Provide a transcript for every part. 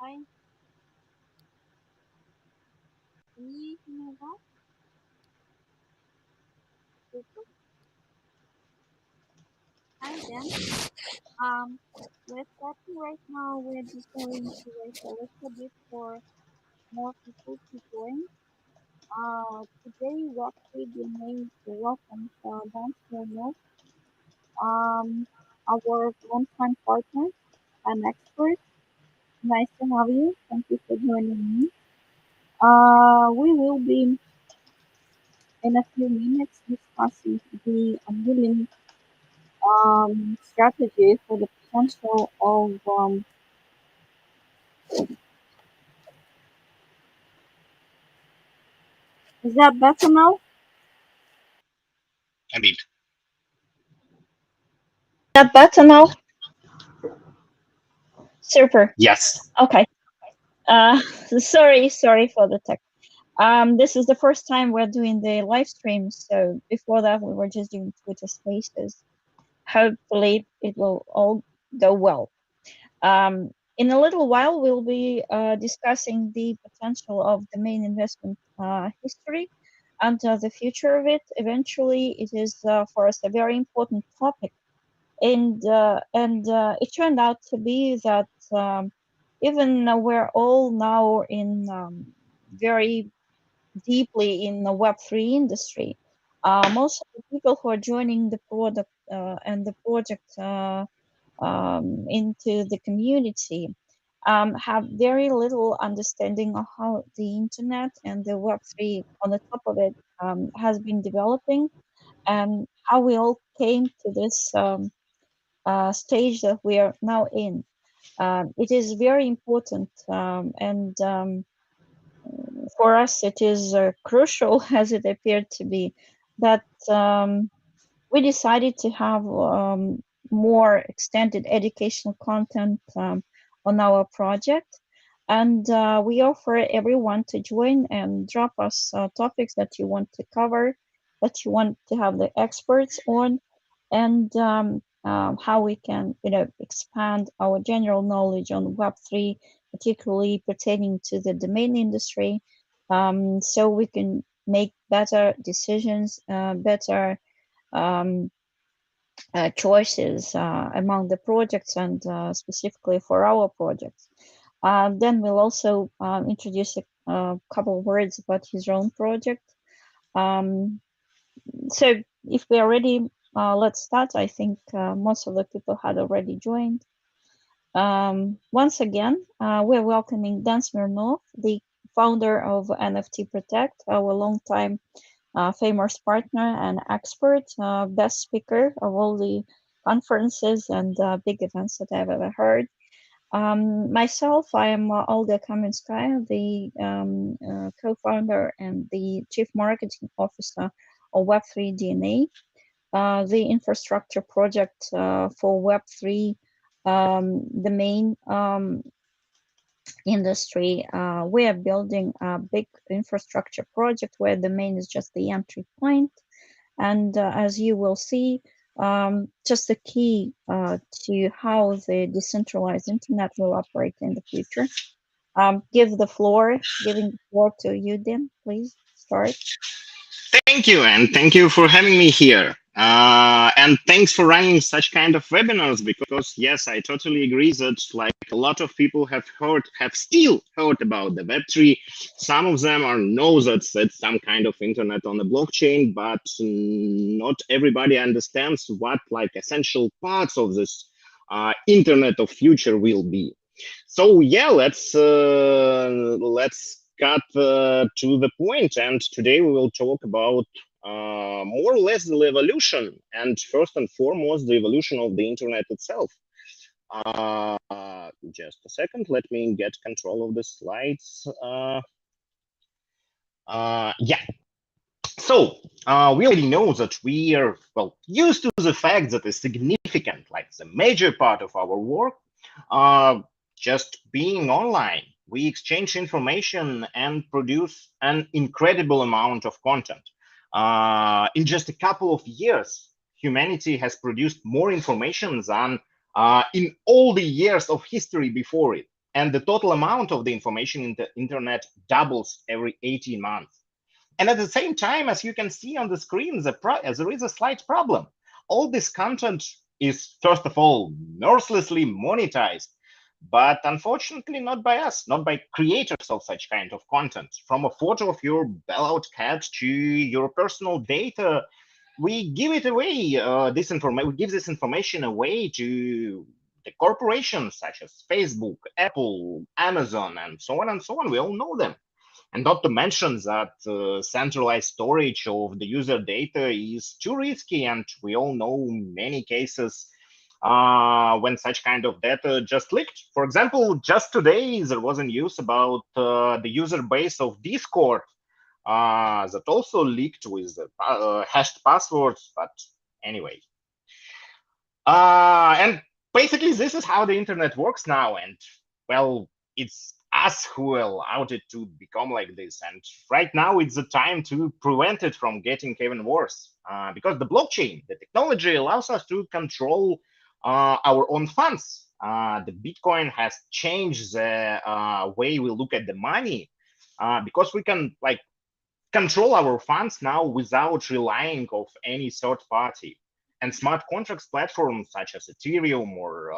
Hi, can you hear me well? Super. Hi, then. We're starting right now. We're just going to wait a little bit for more people to join. Today, what we do name to welcome Dance Mono, our longtime partner and expert. Nice to have you. Thank you for joining me. We will be in a few minutes discussing the unveiling strategy for the potential of is that better now? Indeed. That better now? Super. Yes. Okay. Uh, sorry for the tech. This is the first time we're doing the live stream. So before that, we were just doing Twitter Spaces. Hopefully, it will all go well. In a little while, we'll be discussing the potential of the main investment history and the future of it. Eventually, it is for us a very important topic, and it turned out to be that even we're all now in very deeply in the Web3 industry. Most of the people who are joining the product and the project into the community have very little understanding of how the internet and the Web3 on the top of it has been developing and how we all came to this stage that we are now in. It is very important, and for us, it is crucial, as it appeared to be, that we decided to have more extended educational content on our project. And we offer everyone to join and drop us topics that you want to cover, that you want to have the experts on, and how we can, expand our general knowledge on Web3, particularly pertaining to the domain industry, so we can make better decisions, better um, choices among the projects and specifically for our projects. Then we'll also introduce a couple of words about his own project. Um, so if we are ready, let's start. I think most of the people had already joined. Once again, we're welcoming Dan Smirnov, the founder of NFT Protect, our longtime famous partner and expert, best speaker of all the conferences and big events that I've ever heard. Myself, I am Olga Kaminskaya, the co-founder and the chief marketing officer of Web3 DNA, the infrastructure project for Web3, the main industry. We are building a big infrastructure project where the main is just the entry point. And as you will see, just the key to how the decentralized internet will operate in the future. Giving the floor to you, Dan, please start. Thank you, and thank you for having me here. And thanks for running such kind of webinars because yes, I totally agree that like a lot of people have still heard about the Web3. Some of them are know that it's some kind of internet on the blockchain, but not everybody understands what like essential parts of this internet of future will be. So yeah, let's cut to the point. And today we will talk about more or less the evolution, and first and foremost, the evolution of the internet itself. Just a second, let me get control of the slides. Yeah. So we already know that we are well used to the fact that a significant, like the major part of our work, just being online. We exchange information and produce an incredible amount of content. In just a couple of years, humanity has produced more information than in all the years of history before it. and the total amount of the information in the internet doubles every 18 months. And at the same time, as you can see on the screen, there is a slight problem. All this content is, first of all, mercilessly monetized, but unfortunately not by us, not by creators of such kind of content. From a photo of your bellowed cat to your personal data, we give it away. We give this information away to the corporations such as Facebook, Apple, Amazon, and so on and so on. We all know them. And not to mention that centralized storage of the user data is too risky, and we all know many cases when such kind of data just leaked. For example, just today there was a news about the user base of Discord that also leaked with hashed passwords. But anyway, and basically, this is how the internet works now. And well, it's us who allowed it to become like this. And right now, it's the time to prevent it from getting even worse. Because the blockchain, the technology allows us to control our own funds. The Bitcoin has changed the way we look at the money because we can like control our funds now without relying of any third party. And smart contracts platforms such as Ethereum or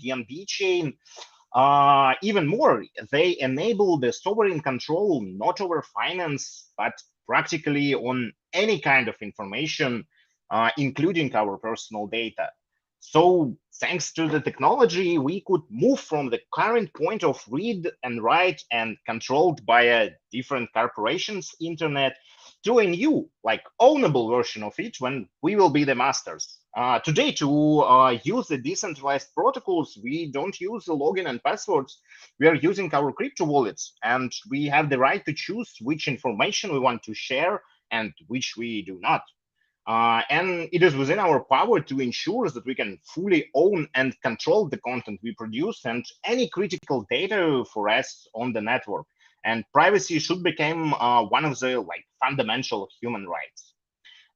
BNB chain, even more, they enable the sovereign control not over finance, but practically on any kind of information, including our personal data. So thanks to the technology, we could move from the current point of read and write and controlled by a different corporation's internet to a new, like ownable version of it when we will be the masters. Today, to use the decentralized protocols, we don't use the login and passwords. We are using our crypto wallets, and we have the right to choose which information we want to share and which we do not. And it is within our power to ensure that we can fully own and control the content we produce and any critical data for us on the network. And privacy should become one of the like fundamental human rights.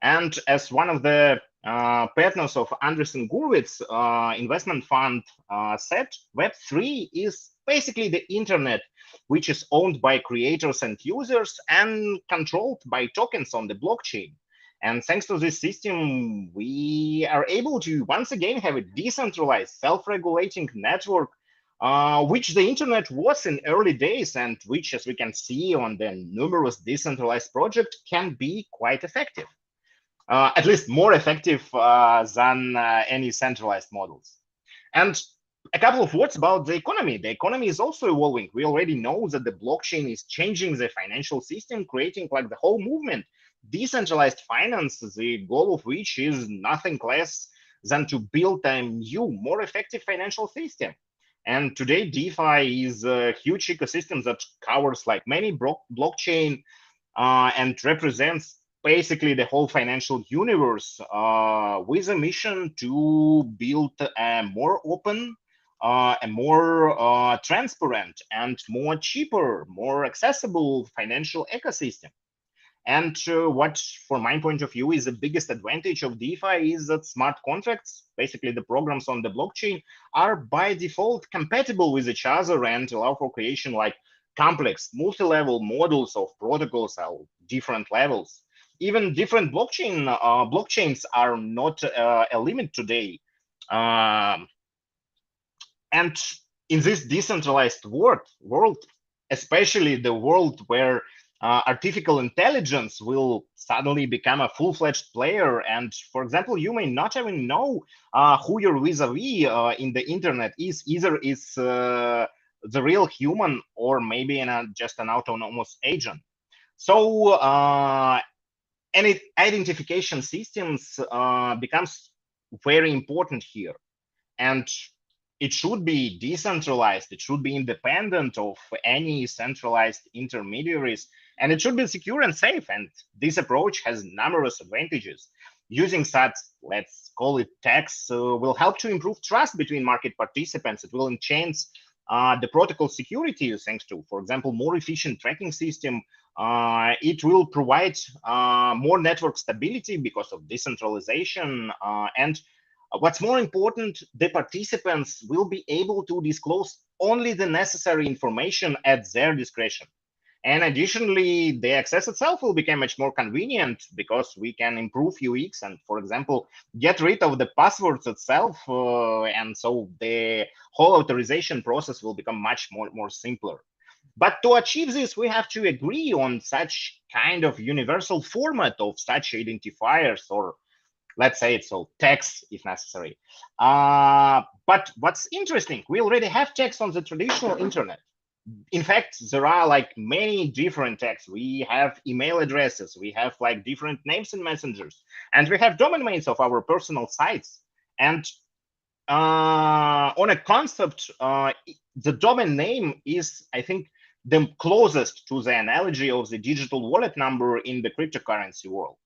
And as one of the partners of Andreessen Gurwitz investment fund said, Web3 is basically the internet, which is owned by creators and users and controlled by tokens on the blockchain. And thanks to this system, we are able to once again have a decentralized, self-regulating network, which the internet was in early days, and which, as we can see on the numerous decentralized projects, can be quite effective. At least more effective than any centralized models. And a couple of words about the economy. The economy is also evolving. We already know that the blockchain is changing the financial system, creating like the whole movement. Decentralized finance, the goal of which is nothing less than to build a new, more effective financial system. And today, DeFi is a huge ecosystem that covers like many blockchain and represents basically the whole financial universe with a mission to build a more open, a more transparent, and more cheaper, more accessible financial ecosystem. And what, from my point of view, is the biggest advantage of DeFi is that smart contracts, basically the programs on the blockchain, are by default compatible with each other and allow for creation like complex multi-level models of protocols at different levels. Even different blockchains are not a limit today. Um, and in this decentralized world, especially the world where artificial intelligence will suddenly become a full-fledged player, and for example, you may not even know who your vis-a-vis in the internet is. Either is the real human or maybe just an autonomous agent. So any identification systems becomes very important here, and it should be decentralized. It should be independent of any centralized intermediaries, and it should be secure and safe. And this approach has numerous advantages. Using such, let's call it tax, will help to improve trust between market participants. It will enhance the protocol security thanks to, for example, more efficient tracking system. It will provide more network stability because of decentralization and what's more important, the participants will be able to disclose only the necessary information at their discretion. And additionally, the access itself will become much more convenient because we can improve UX and, for example, get rid of the passwords itself. And so the whole authorization process will become much more simpler. But to achieve this, we have to agree on such kind of universal format of such identifiers, or let's say it's so text if necessary. But what's interesting, we already have text on the traditional internet. In fact, there are like many different texts. We have email addresses, we have like different names in messengers, and we have domain names of our personal sites. And on a concept, the domain name is, I think, the closest to the analogy of the digital wallet number in the cryptocurrency world.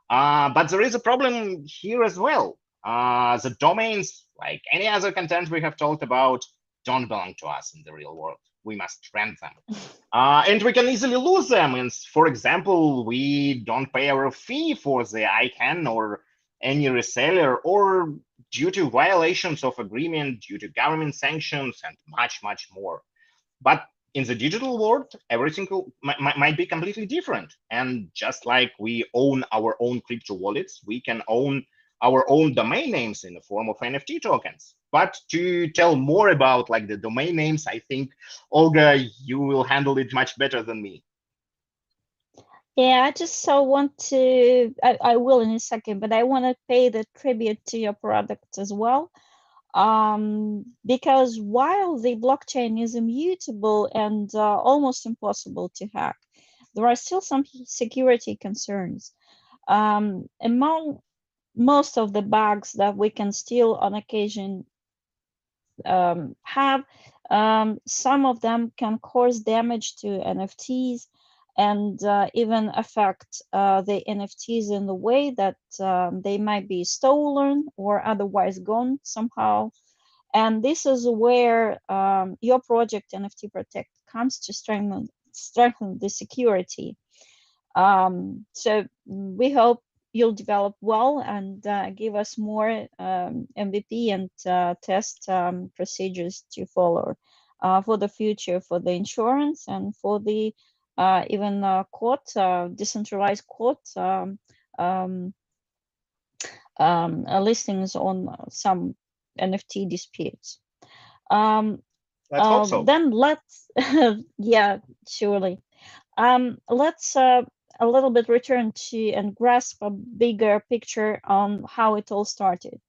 But there is a problem here as well. The domains, like any other content we have talked about, don't belong to us in the real world. We must rent them. And we can easily lose them. And for example, we don't pay our fee for the ICANN or any reseller, or due to violations of agreement, due to government sanctions, and much more. But in the digital world, everything might be completely different. And just like we own our own crypto wallets, we can own our own domain names in the form of NFT tokens. But to tell more about like the domain names, I think, Olga, you will handle it much better than me. Yeah, I just so want to, I will in a second, but I want to pay the tribute to your product as well. Because while the blockchain is immutable and almost impossible to hack, there are still some security concerns. Among most of the bugs that we can still on occasion have, some of them can cause damage to NFTs and even affect the NFTs in the way that they might be stolen or otherwise gone somehow. And this is where your project NFT Protect comes to strengthen the security. So we hope you'll develop well and give us more MVP and test procedures to follow for the future, for the insurance and for the even court, decentralized court um, listings on some NFT disputes. Um, Let's hope so. then let's, yeah, surely. Let's a little bit return to and grasp a bigger picture on how it all started.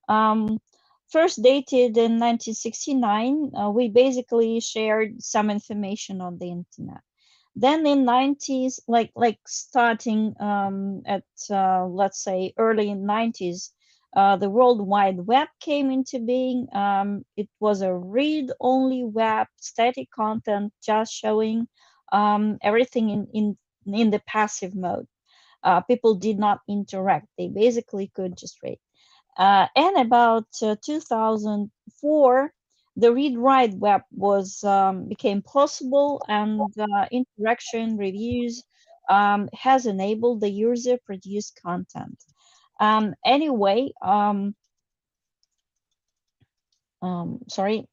Um, First dated in 1969, we basically shared some information on the internet. Then in 90s, like starting at let's say early 90s, the World Wide Web came into being. It was a read-only web, static content, just showing everything in the passive mode. People did not interact; they basically could just read. And about 2004, the read-write web was became possible, and interaction reviews has enabled the user-produced content. Anyway, sorry.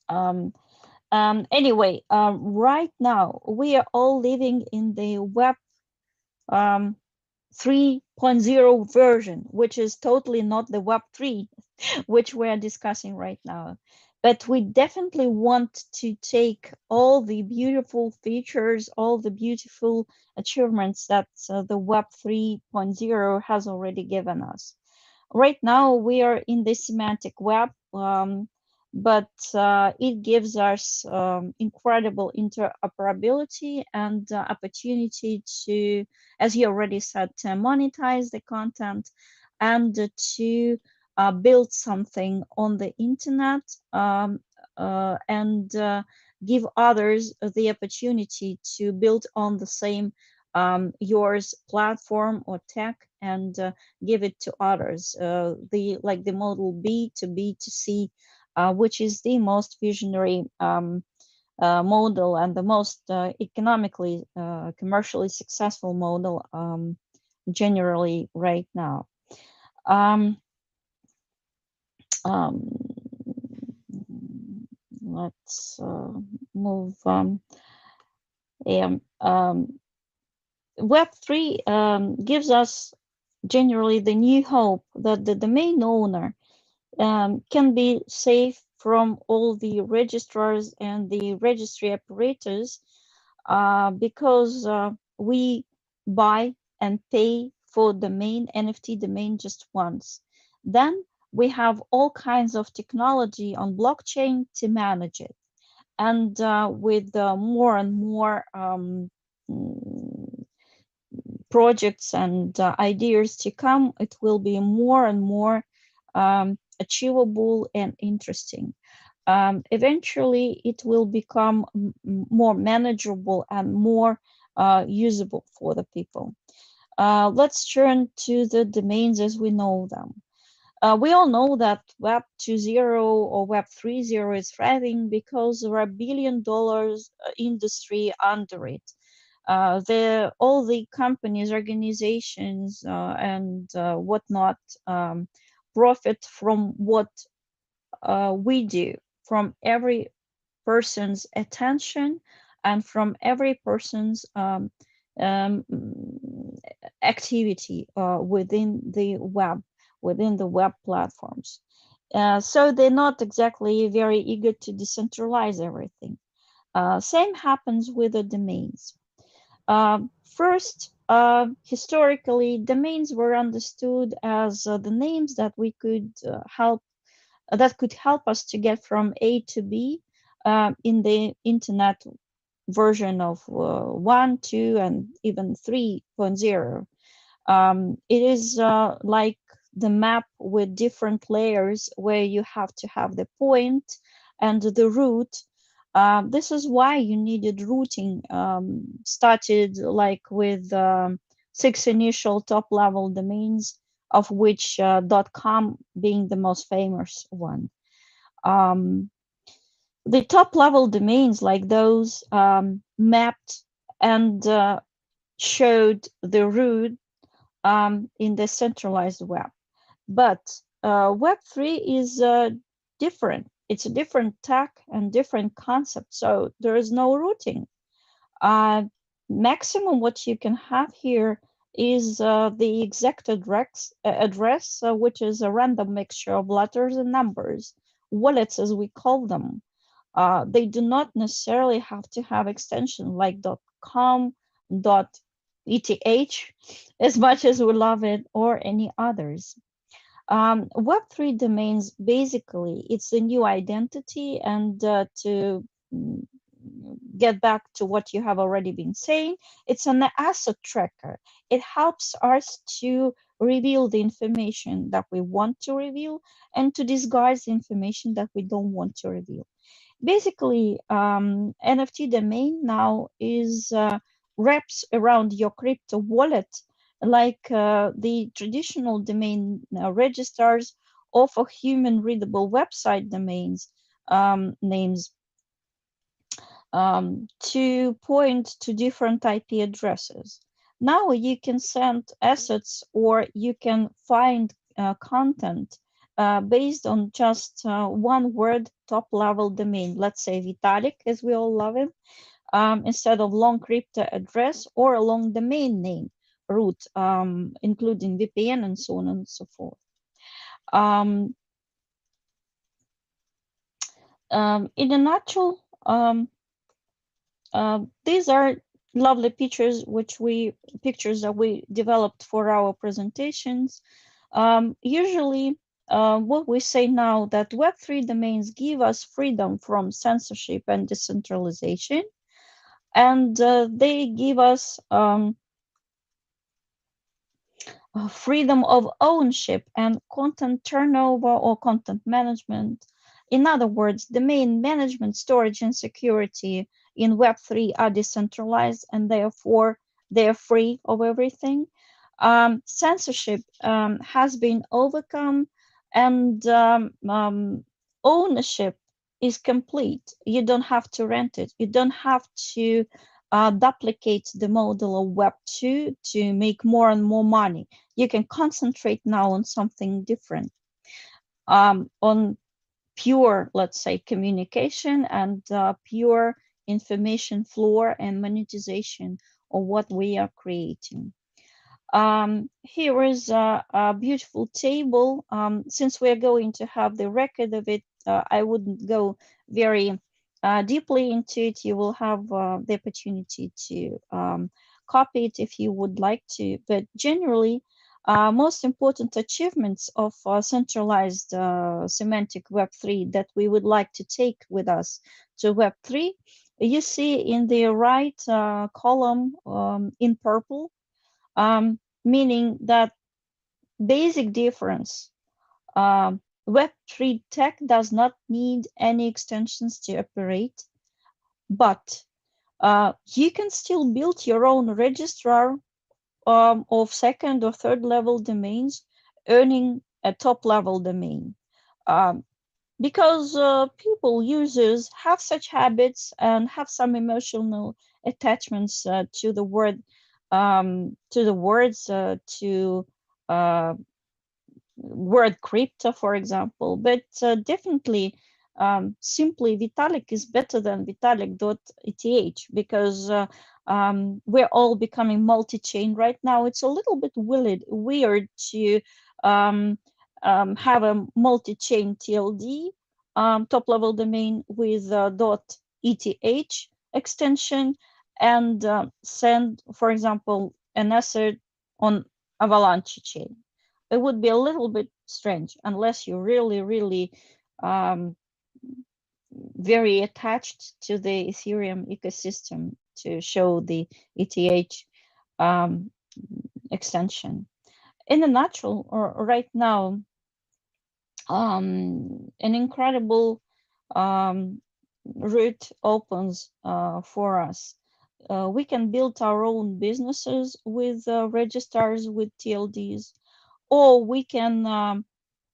Um, anyway, right now we are all living in the web um, 3.0 version, which is totally not the Web 3, which we're discussing right now. But we definitely want to take all the beautiful features, all the beautiful achievements that the Web 3.0 has already given us. Right now, we are in the semantic web, but it gives us incredible interoperability and opportunity to, as you already said, to monetize the content and to build something on the internet, and give others the opportunity to build on the same yours platform or tech, and give it to others. The like the model B to B to C, which is the most visionary model and the most economically, commercially successful model generally right now. Um, Um, let's move. Um, um, Web3 gives us generally the new hope that the domain owner can be safe from all the registrars and the registry operators because we buy and pay for domain NFT domain just once. Then we have all kinds of technology on blockchain to manage it. And with more and more mm, projects and ideas to come, it will be more and more achievable and interesting. Eventually, it will become more manageable and more usable for the people. Let's turn to the domains as we know them. We all know that Web 2.0 or Web 3.0 is thriving because there are $1 billion industry under it. All the companies, organizations, and whatnot profit from what we do, from every person's attention and from every person's um, activity within the web platforms. So they're not exactly very eager to decentralize everything. Same happens with the domains. First, historically, domains were understood as the names that we could help that could help us to get from A to B in the internet version of 1, 2, and even 3.0. It is like the map with different layers where you have to have the point and the route. This is why you needed routing. Started like with 6 initial top level domains, of which .com being the most famous one. Um, the top level domains like those mapped and showed the route in the centralized web. But Web3 is different. It's a different tech and different concept. So there is no routing. Uh, Maximum what you can have here is the exact address which is a random mixture of letters and numbers, wallets as we call them. They do not necessarily have to have extension like .com, .eth, as much as we love it, or any others. Web3 domains, basically, it's a new identity, and to mm, get back to what you have already been saying, it's an asset tracker. It helps us to reveal the information that we want to reveal and to disguise the information that we don't want to reveal. Basically, NFT domain now is wraps around your crypto wallet like the traditional domain registrars offer human readable website domains names to point to different IP addresses. Now you can send assets or you can find content based on just one word top level domain. Let's say Vitalik, as we all love him, instead of long crypto address or a long domain name root, including VPN and so on and so forth. Um, in a nutshell, these are lovely pictures that we developed for our presentations. Usually, what we say now that Web3 domains give us freedom from censorship and decentralization, and they give us freedom of ownership and content turnover or content management. In other words, domain management, storage, and security in Web3 are decentralized and therefore they are free of everything. Censorship has been overcome and ownership is complete. You don't have to rent it. You don't have to duplicate the model of Web 2 to make more and more money. You can concentrate now on something different. on pure, let's say, communication and pure information flow and monetization of what we are creating. Here is a beautiful table. Since we're going to have the record of it, I wouldn't go very deeply into it. You will have the opportunity to copy it if you would like to. But generally, most important achievements of centralized semantic Web3 that we would like to take with us to Web3, you see in the right column in purple, meaning that basic difference. Web3 tech does not need any extensions to operate, but you can still build your own registrar of second or third level domains, earning a top level domain. Um, because people, users, have such habits and have some emotional attachments to the words, to uh, word crypto, for example. But definitely, simply Vitalik is better than Vitalik.eth because we're all becoming multi-chain right now. It's a little bit weird to um, have a multi-chain TLD top-level domain with .eth extension and send, for example, an asset on Avalanche chain. It would be a little bit strange unless you're really, really um, very attached to the Ethereum ecosystem to show the ETH um, extension. In a nutshell, or right now, an incredible route opens for us. We can build our own businesses with registrars, with TLDs, or we can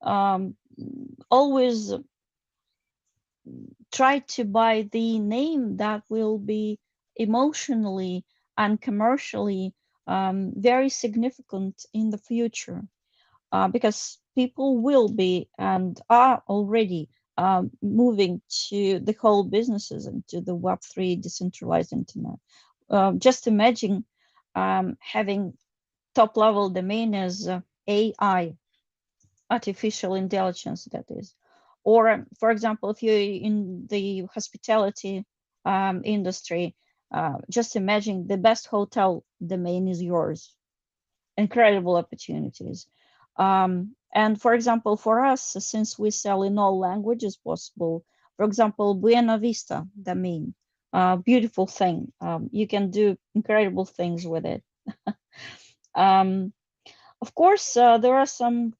um, always try to buy the name that will be emotionally and commercially very significant in the future, because people will be and are already moving to the whole businesses and to the Web3 decentralized internet. Just imagine having top level domain as AI, artificial intelligence, that is. Or, for example, if you're in the hospitality industry, just imagine the best hotel domain is yours. Incredible opportunities. And for example, for us, since we sell in all languages possible, for example, Buena Vista domain, beautiful thing. You can do incredible things with it. um, of course, there are some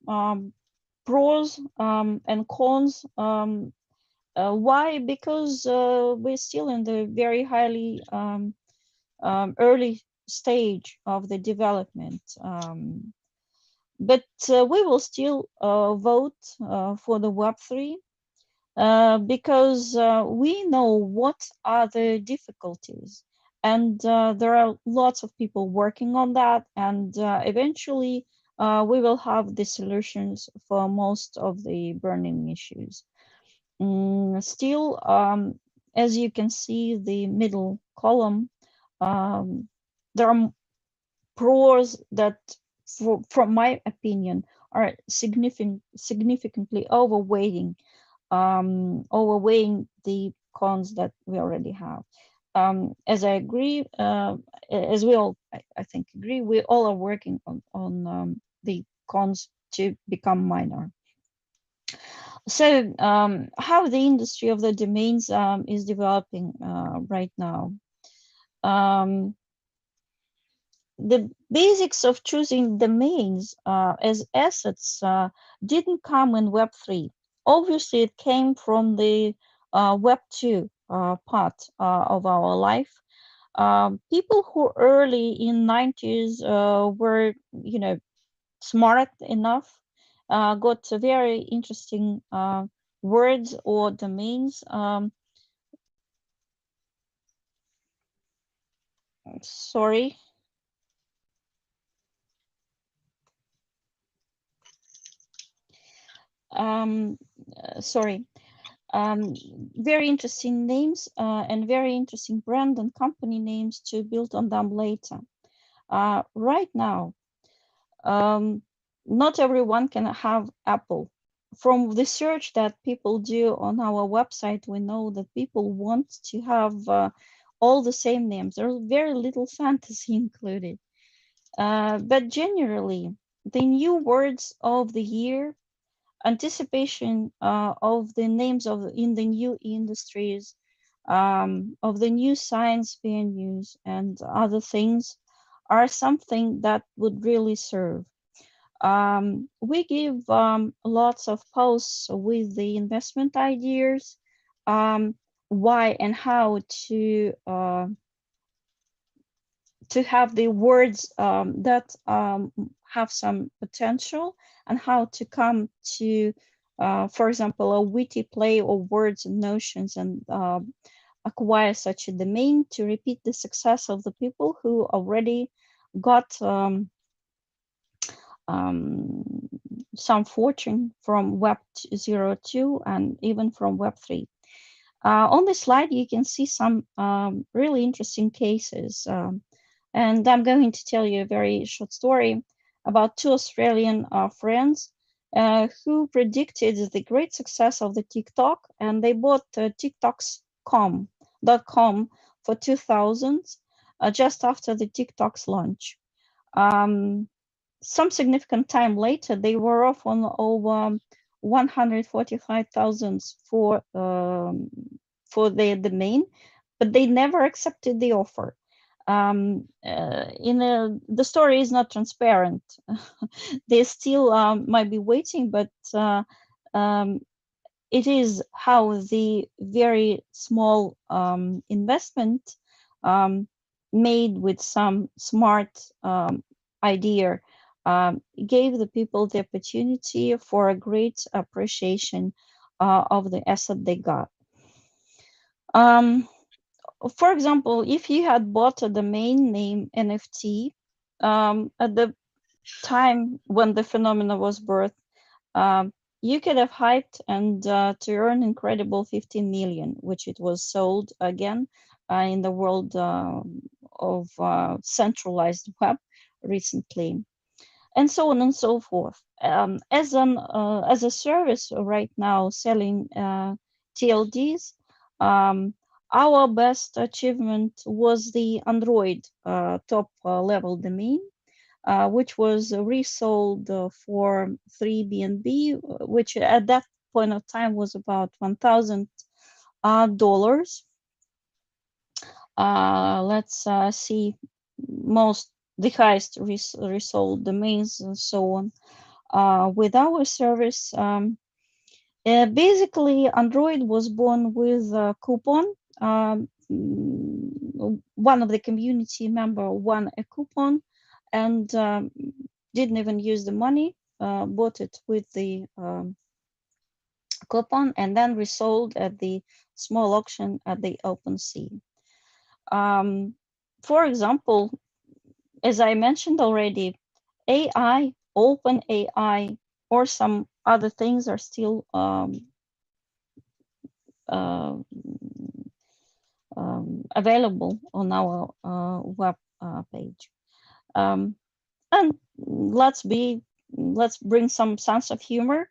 pros and cons. Why? Because we're still in the very highly early stage of the development. But we will still vote for the Web3 because we know what are the difficulties. And there are lots of people working on that. And eventually, we will have the solutions for most of the burning issues. Still, as you can see, the middle column, there are pros that, from my opinion, are significantly overweighing the cons that we already have. As I agree, as we all, I think, agree, we all are working on the cons to become minor. So, how the industry of the domains is developing right now. Um, the basics of choosing domains as assets didn't come in Web3. Obviously, it came from the Web2 part of our life. People who early in 90s were, smart enough, got very interesting words or domains. Sorry. sorry, um, very interesting names and very interesting brand and company names to build on them later. Right now, um, not everyone can have Apple. From the search that people do on our website, we know that people want to have all the same names. There's very little fantasy included. But generally, the new words of the year, anticipation of the names of in the new industries, of the new science venues and other things are something that would really serve. We give lots of posts with the investment ideas, um, why and how to have the words that have some potential and how to come to, for example, a witty play of words and notions and acquire such a domain to repeat the success of the people who already got um, some fortune from Web 02 and even from Web 3. On this slide, you can see some really interesting cases. And I'm going to tell you a very short story about two Australian friends who predicted the great success of the TikTok, and they bought TikToks.com for 2000 just after the TikTok's launch. Um, some significant time later, they were off on over 145,000 for their domain, but they never accepted the offer. The story is not transparent. They still might be waiting, but um, it is how the very small investment um, made with some smart idea gave the people the opportunity for a great appreciation of the asset they got. Um, for example, if you had bought a domain name NFT at the time when the phenomena was birthed, um, you could have hyped and to earn incredible 15 million, which it was sold again in the world of centralized web recently, and so on and so forth. As a service right now selling TLDs, our best achievement was the Android top level domain, which was resold for 3 BNB, which at that point of time was about $1,000. Let's see most the highest resold domains and so on. With our service, basically Android was born with a coupon. One of the community member won a coupon and didn't even use the money, bought it with the coupon and then resold at the small auction at the open sea. For example, as I mentioned already, AI, open AI, or some other things are still uh, available on our web page. Um, and let's bring some sense of humor.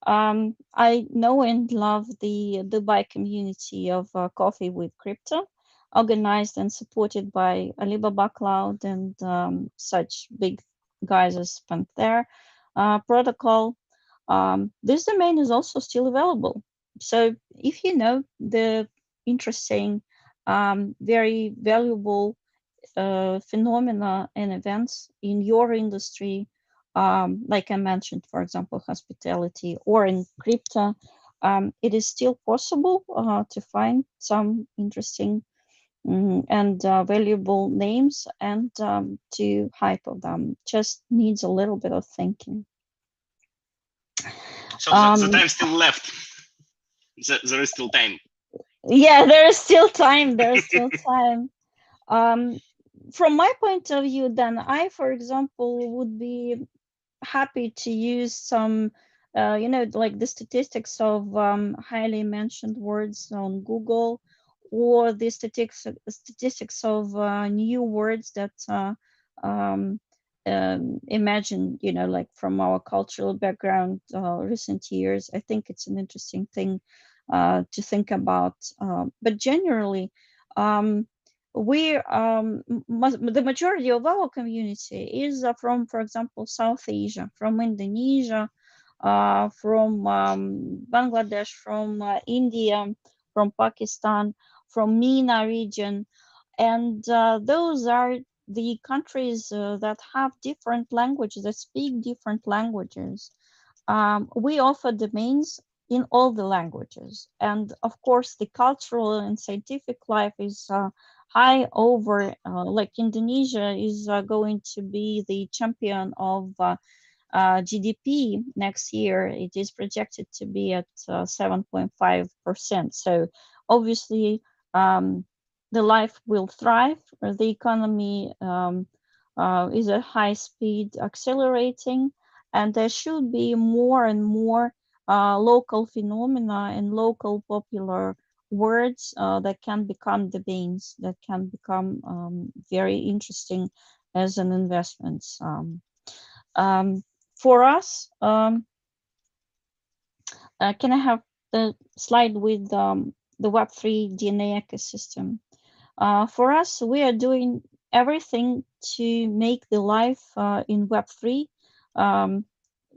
I know and love the Dubai community of coffee with crypto, organized and supported by Alibaba Cloud and such big guys as Panther protocol. This domain is also still available. So if you know the interesting, very valuable phenomena and events in your industry, like I mentioned, for example, hospitality or in crypto, it is still possible to find some interesting and valuable names and to hype of them. Just needs a little bit of thinking. So the Um, time still left. There is still time. yeah, there is still time. There is still time. Um, from my point of view, then I, for example, would be happy to use some like the statistics of highly mentioned words on Google, or the statistics of new words that um, imagine, like from our cultural background, recent years. I think it's an interesting thing to think about. But generally, um, the majority of our community is from, for example, South Asia, from Indonesia, from Bangladesh, from India, from Pakistan, from MENA region. And those are the countries that have different languages, that speak different languages. We offer domains in all the languages. And of course, the cultural and scientific life is high over, like Indonesia is going to be the champion of GDP next year. It is projected to be at 7.5%. So obviously, um, the life will thrive. The economy is at high speed accelerating, and there should be more and more local phenomena and local popular words that can become domains, that can become very interesting as an investment. Um, for us, can I have the slide with the Web3 DNA ecosystem? For us, we are doing everything to make the life in Web3 um,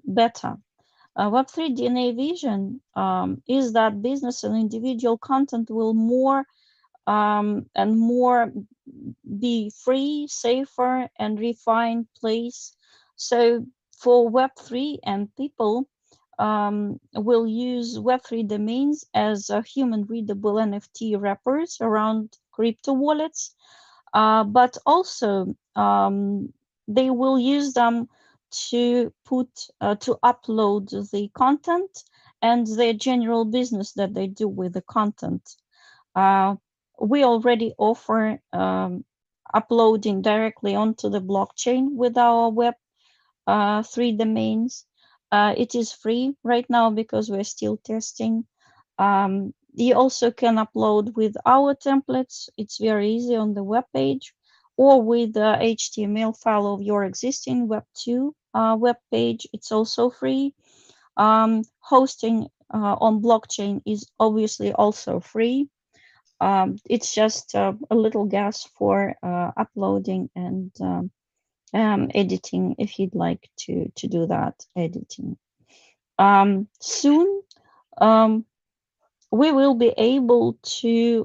better. Web3 DNA vision is that business and individual content will more and more be free, safer, and refined place. So for Web3, and people will use Web3 domains as human readable NFT wrappers around crypto wallets, but also they will use them to upload the content and their general business that they do with the content. Uh, we already offer uploading directly onto the blockchain with our Web3 domains. It is free right now because we're still testing. You also can upload with our templates. It's very easy on the web page, or with the HTML file of your existing Web2 web page. It's also free. Hosting on blockchain is obviously also free. It's just a little gas for uploading and editing if you'd like to do that editing. Soon, um, we will be able to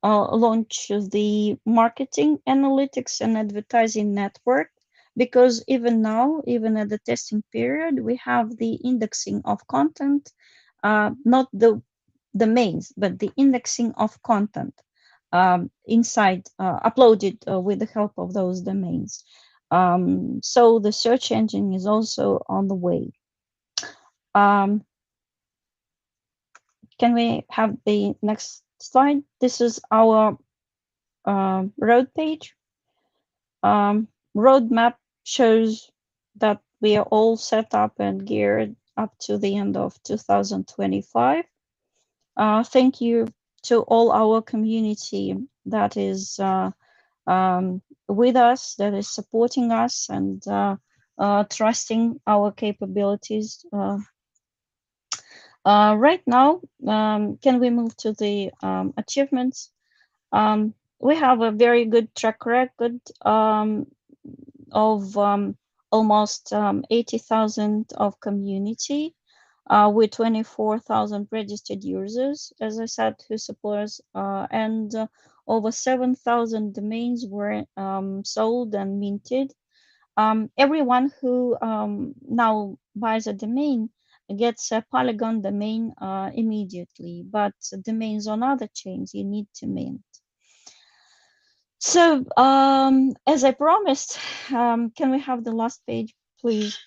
launch the marketing analytics and advertising network, because even now, even at the testing period, we have the indexing of content, not the mains, but the indexing of content inside, uploaded with the help of those domains. So the search engine is also on the way. Um, can we have the next slide? This is our road page. Roadmap shows that we are all set up and geared up to the end of 2025. Thank you to all our community that is with us, that is supporting us and trusting our capabilities. Right now, can we move to the achievements? We have a very good track record of almost 80,000 of community with 24,000 registered users, as I said, who support us, and over 7,000 domains were sold and minted. Everyone who now buys a domain gets a Polygon domain immediately, but domains on other chains you need to mint. So, as I promised, can we have the last page, please?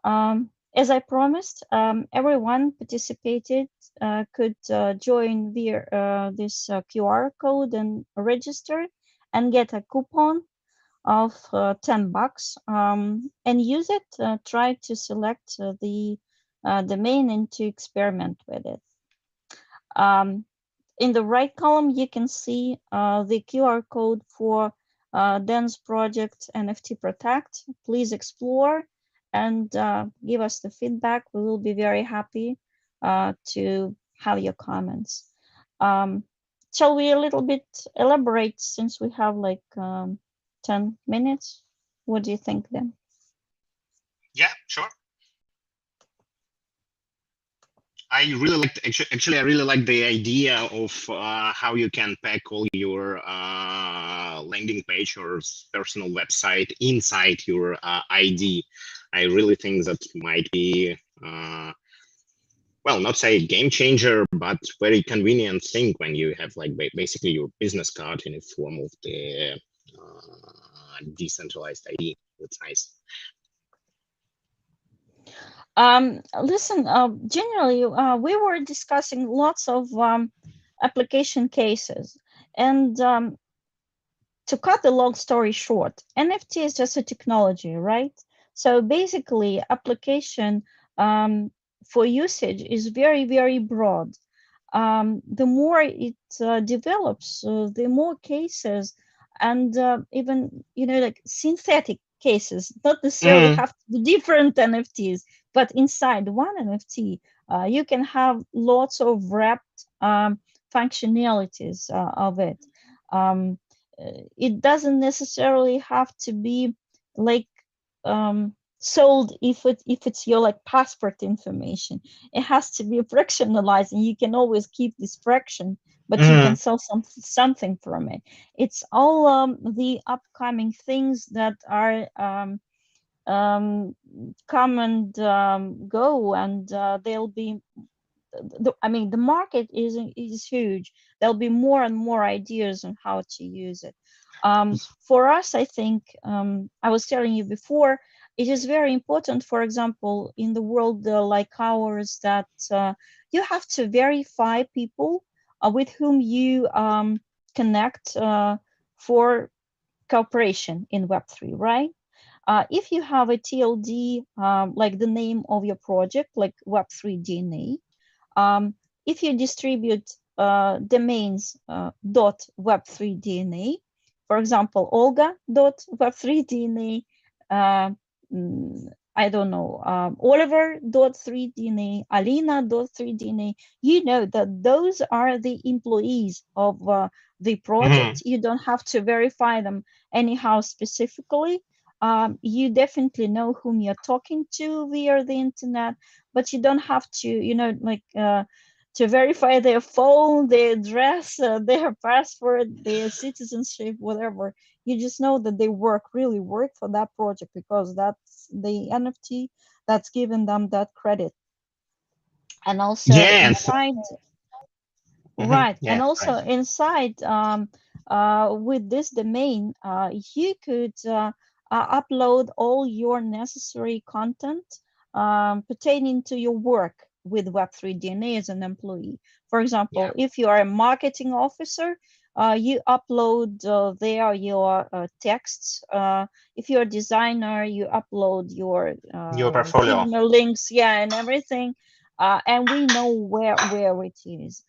As I promised, everyone participated could join via this QR code and register and get a coupon. of $10 and use it. Try to select the domain and to experiment with it. In the right column, you can see the QR code for Dan's project NFT Protect. Please explore and give us the feedback. We will be very happy to have your comments. Shall we a little bit elaborate since we have like 10 minutes? What do you think then? Yeah, sure. I really liked actually. I really like the idea of how you can pack all your landing page or personal website inside your ID. I really think that might be well, not say a game changer, but very convenient thing when you have like basically your business card in the form of the decentralized ID. That's nice. Listen, generally, we were discussing lots of application cases. And to cut the long story short, NFT is just a technology, right? So basically, application for usage is very, very broad. The more it develops, the more cases and even, like synthetic cases, not necessarily Mm, have to be different NFTs, but inside one NFT, you can have lots of wrapped functionalities of it. Um, it doesn't necessarily have to be like sold if it's your like passport information. It has to be fractionalized, and you can always keep this fraction, but you can mm, sell something from it. It's all the upcoming things that are come and go, and they'll be I mean, the market is huge. There'll be more and more ideas on how to use it. For us, I think I was telling you before, it is very important. For example, in the world like ours, that you have to verify people with whom you connect for cooperation in Web3, right? If you have a TLD, like the name of your project, like Web3 DNA, if you distribute domains .web3dna, for example, olga.web3dna, uh, I don't know, oliver.3dna, alina.3dna, you know that those are the employees of the mm. project. You don't have to verify them anyhow specifically. You definitely know whom you're talking to via the internet, but you don't have to, like to verify their phone, their address, their passport, their citizenship, whatever. You just know that they really work for that project because that's the NFT that's given them that credit. And also Yes. inside, Mhm. right, and Yeah. also Right. inside with this domain, you could upload all your necessary content pertaining to your work with Web3 DNA as an employee. For Yeah. example, if you are a marketing officer, you upload there your texts. If you're a designer, you upload your Your portfolio. Figma links, yeah, and everything. And we know where it is.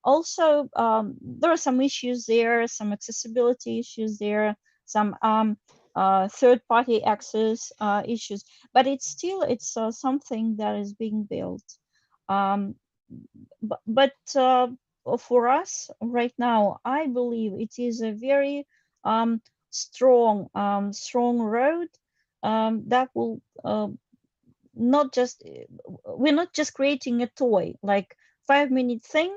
Also, there are some issues there, some accessibility issues there, some third-party access issues, but it's something that is being built. Um, but for us right now, I believe it is a very strong road that will not just we're not just creating a toy like 5 minute thing.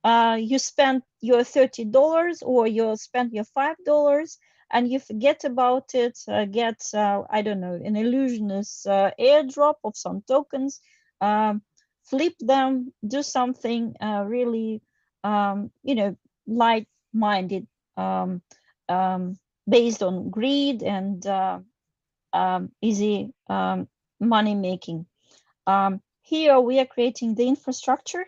You spend your $30 or you spend your $5 and you forget about it, get I don't know, an illusionist airdrop of some tokens, um, flip them, do something really light minded, um, um, based on greed and easy money making. Here we are creating the infrastructure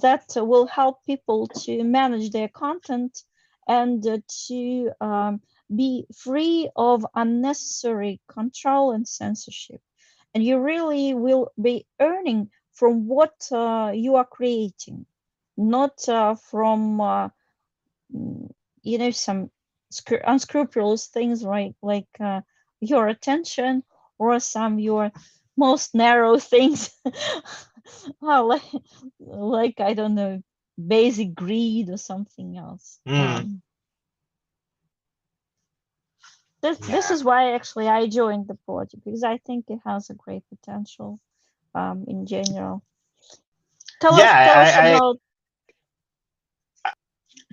that will help people to manage their content and to be free of unnecessary control and censorship. And you really will be earning from what you are creating, not from mm, some unscrupulous things, right? Like your attention, or some your most narrow things. Oh, like I don't know, basic greed or something else. Mm, This yeah, is why actually I joined the project, because I think it has a great potential in general. yeah. Tell us about.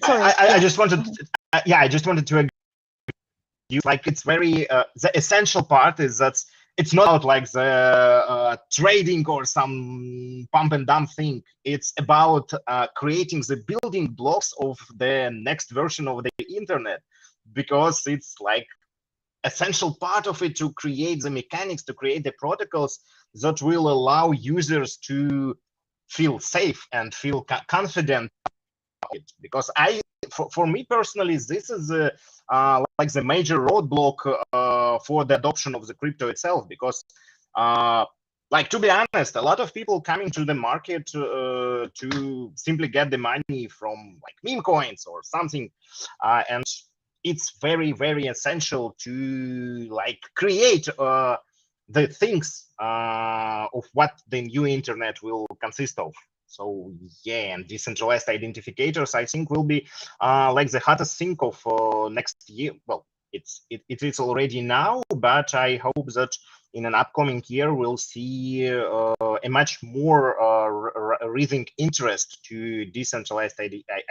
Sorry, I yeah, just go wanted, ahead. yeah, I just wanted to agree. Like it's very the essential part is that it's not about like the trading or some pump and dump thing. It's about creating the building blocks of the next version of the internet, because it's like essential part of it to create the mechanics, to create the protocols that will allow users to feel safe and feel confident. Because for me personally, this is like the major roadblock for the adoption of the crypto itself. Because like, to be honest, a lot of people coming to the market to simply get the money from like meme coins or something, and it's very essential to like create the things of what the new internet will consist of. So yeah, and decentralized identifiers, I think, will be like the hottest thing of next year. Well, it is already now, but I hope that in an upcoming year we'll see a much more rising interest to decentralized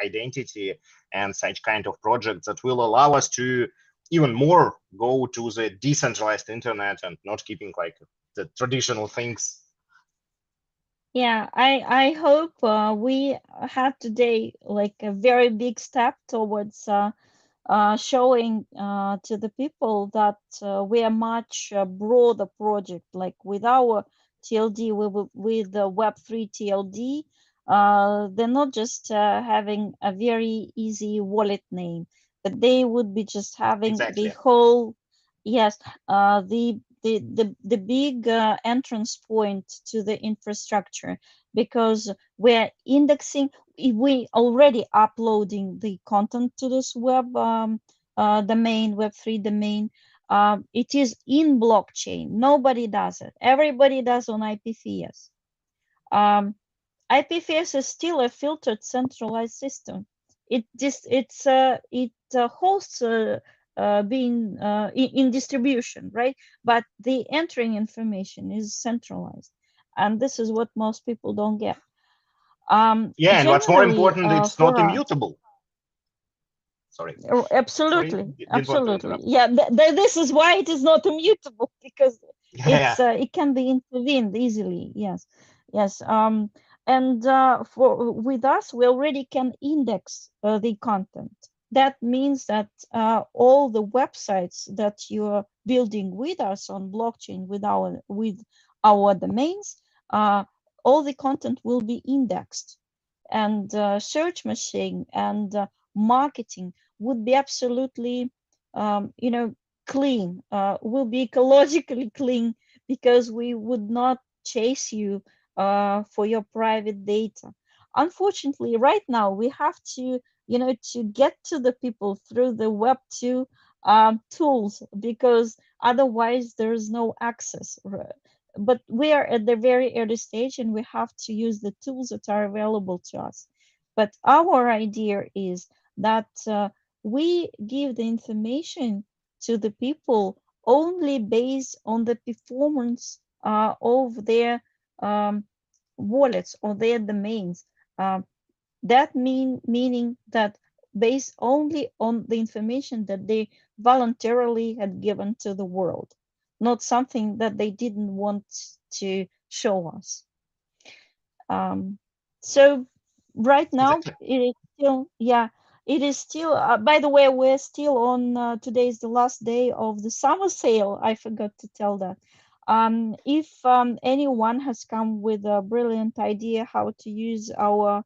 identity and such kind of projects that will allow us to even more go to the decentralized internet and not keeping like the traditional things. Yeah, I hope we had today like a very big step towards showing to the people that we are much broader project. Like with our TLD, with the Web3 TLD, they're not just having a very easy wallet name, but they would be just having the Exactly. whole, yes, the big entrance point to the infrastructure, because we're indexing, we already uploading the content to this web domain, Web3 domain. It is in blockchain. Nobody does it. Everybody does on IPFS. Um, IPFS is still a filtered centralized system. It hosts being in distribution, right? But the entering information is centralized, and this is what most people don't get. Yeah, and what's more Generally, important, it's for not immutable. Sorry, sorry, absolutely, didn't want to absolutely, interrupt. yeah. This is why it is not immutable, because Yeah, it can be intervened easily. Yes, yes. And for with us, we already can index the content. That means that all the websites that you are building with us on blockchain with our domains, uh, all the content will be indexed, and search machine and marketing would be absolutely clean, will be ecologically clean, because we would not chase you for your private data. Unfortunately, right now we have to to get to the people through the web 2 tools, because otherwise there is no access. But we are at the very early stage, and we have to use the tools that are available to us. But our idea is that we give the information to the people only based on the performance of their um, wallets or their domains. Um, that meaning that based only on the information that they voluntarily had given to the world, not something that they didn't want to show us. Um, so right now exactly. it is still, yeah, it is still. By the way, we're still on. Today is the last day of the summer sale. I forgot to tell that. If anyone has come with a brilliant idea how to use our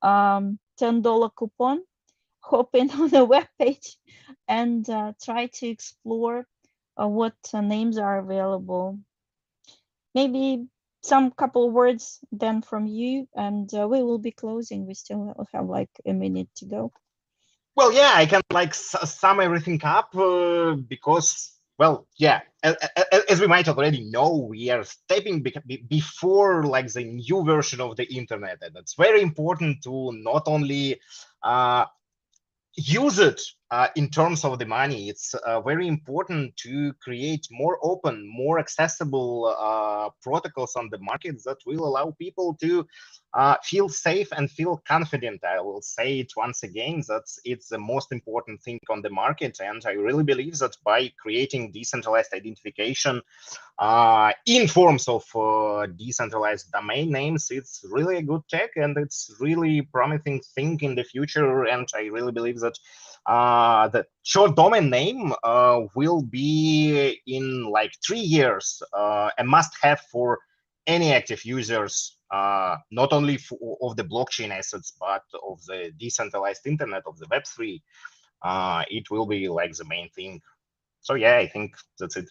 $10 coupon, hop in on the web page and try to explore what names are available. Maybe some couple words then from you, and we will be closing. We still have like a minute to go. Well, yeah, I can like sum everything up because, well, yeah, as we might already know, we are stepping before like the new version of the internet, and it's very important to not only uh, use it in terms of the money. It's very important to create more open, more accessible protocols on the market that will allow people to feel safe and feel confident. I will say it once again, that it's the most important thing on the market. And I really believe that by creating decentralized identification in forms of decentralized domain names, it's really a good tech, and it's really promising thing in the future. And I really believe that the short domain name will be in like 3 years a must-have for any active users, not only of the blockchain assets, but of the decentralized internet, of the Web3. It will be like the main thing. So yeah, I think that's it.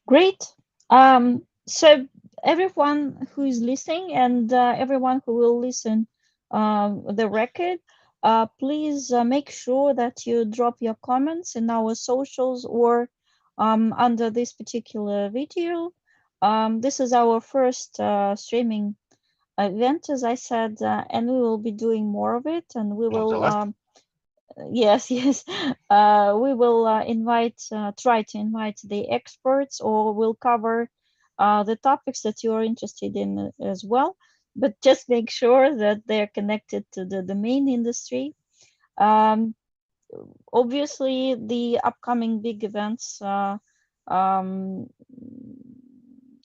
Great. So everyone who is listening and everyone who will listen the record, please make sure that you drop your comments in our socials or under this particular video. This is our first streaming event, as I said, and we will be doing more of it, and we Not the will last. yes, yes. We will try to invite the experts, or we'll cover the topics that you are interested in as well. But just make sure that they're connected to the main industry. Um, Obviously, the upcoming big events um,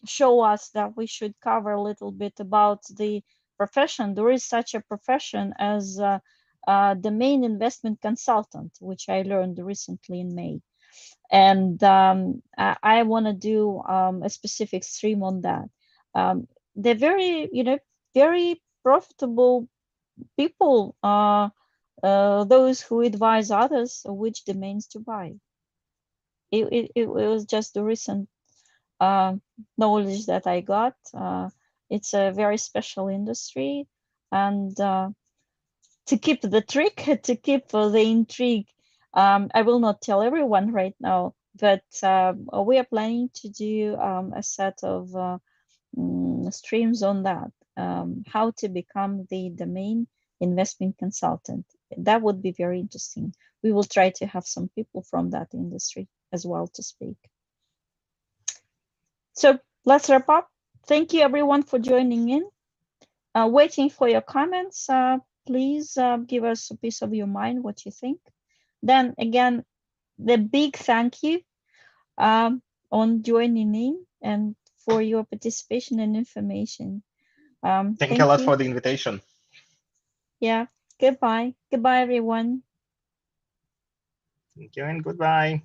show us that we should cover a little bit about the profession. There is such a profession as domain investment consultant, which I learned recently in May. And I want to do a specific stream on that. They're very, very profitable people, those who advise others which domains to buy. It was just the recent uh, knowledge that I got. It's a very special industry, and to keep the trick, to keep the intrigue, I will not tell everyone right now, but we are planning to do a set of streams on that, how to become the domain investment consultant. That would be very interesting. We will try to have some people from that industry as well to speak. So let's wrap up. Thank you everyone for joining in. Waiting for your comments. Please give us a piece of your mind what you think. Then again, the big thank you on joining in and for your participation and information. Thank you a Thank lot you. for the invitation. Yeah. Goodbye. Goodbye, everyone. Thank you and goodbye.